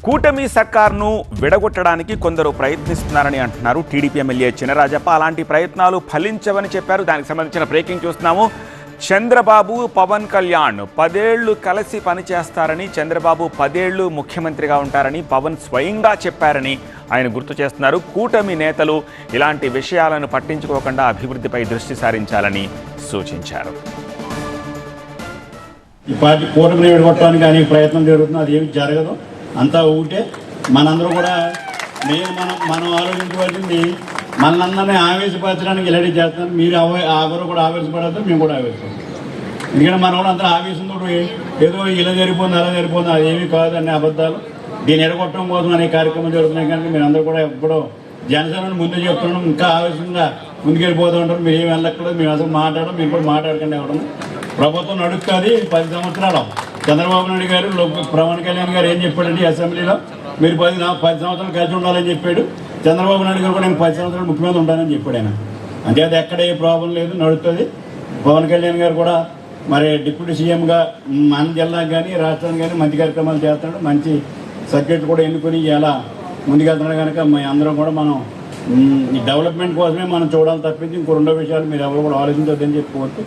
కూటమి సర్కార్ను విడగొట్టడానికి కొందరు ప్రయత్నిస్తున్నారని అంటున్నారు టీడీపీ ఎమ్మెల్యే చినరాజప్ప. అలాంటి ప్రయత్నాలు ఫలించవని చెప్పారు. దానికి సంబంధించిన బ్రేకింగ్ చూస్తున్నాము. చంద్రబాబు, పవన్ కళ్యాణ్ 10 ఏళ్లు కలిసి పనిచేస్తారని, చంద్రబాబు 10 ఏళ్లు ముఖ్యమంత్రిగా ఉంటారని పవన్ స్వయంగా చెప్పారని ఆయన గుర్తు చేస్తున్నారు. కూటమి నేతలు ఇలాంటి విషయాలను పట్టించుకోకుండా అభివృద్ధిపై దృష్టి సారించాలని సూచించారు. ఈ పార్టీ కూటమిని విడగొట్టడానికి అనేక ప్రయత్నం జరుగుతుంది. అది ఏమి జరగదు, అంతా ఊటే. మనందరూ కూడా మనం ఆలోచించవలసింది, మనందరినీ ఆవేశపరచడానికి ఇలాంటి చేస్తాను. మీరు ఎవరు కూడా ఆవేశపడద్దు, మేము కూడా ఆవేశపడతాం. ఎందుకంటే మన వాళ్ళు అంతా ఆవేశంతో ఏదో ఇలా జరిగిపోతుంది అలా జరిగిపోతుంది, అది ఏమీ కాదు అనే అబద్ధాలు. దీన్ని ఎడగొట్టడం కోసం అనే కార్యక్రమం జరుగుతున్నాయి. కనుక మీరు అందరూ కూడా ఎప్పుడో జనసేనని ముందే చెప్తున్నాం, ఇంకా ఆవేశంగా ముందుకెళ్ళిపోతూ ఉంటారు. మీరు ఏమి వెళ్ళక్కర్లేదు, మేము అసలు మాట్లాడడం, మీరు కూడా మాట్లాడకండి. ఇవ్వడం ప్రభుత్వం నడుస్తుంది 10 సంవత్సరాలు. చంద్రబాబు నాయుడు గారు, పవన్ కళ్యాణ్ గారు ఏం చెప్పాడంటే అసెంబ్లీలో, మీరు 10 సంవత్సరాలు కలిసి ఉండాలని చెప్పాడు. చంద్రబాబు నాయుడు గారు కూడా నేను 10 సంవత్సరాలు ముఖ్యమంత్రి ఉంటానని చెప్పాడు ఆయన. అంటే అది ఎక్కడ ఏ ప్రాబ్లం లేదు, నడుస్తుంది. పవన్ కళ్యాణ్ గారు కూడా మరి డిప్యూటీ సీఎంగా మన జిల్లాకు కానీ రాష్ట్రానికి కానీ మంచి కార్యక్రమాలు చేస్తున్నాడు. మంచి సబ్జెక్ట్ కూడా ఎన్నుకొని ఇలా ముందుకెళ్తున్నాడు. కనుక మీ అందరం కూడా మనం ఈ డెవలప్మెంట్ కోసమే మనం చూడాలి తప్పించి ఇంకో 2 విషయాలు మీరు ఎవరు కూడా ఆలోచించొద్దని చెప్పుకోవచ్చు.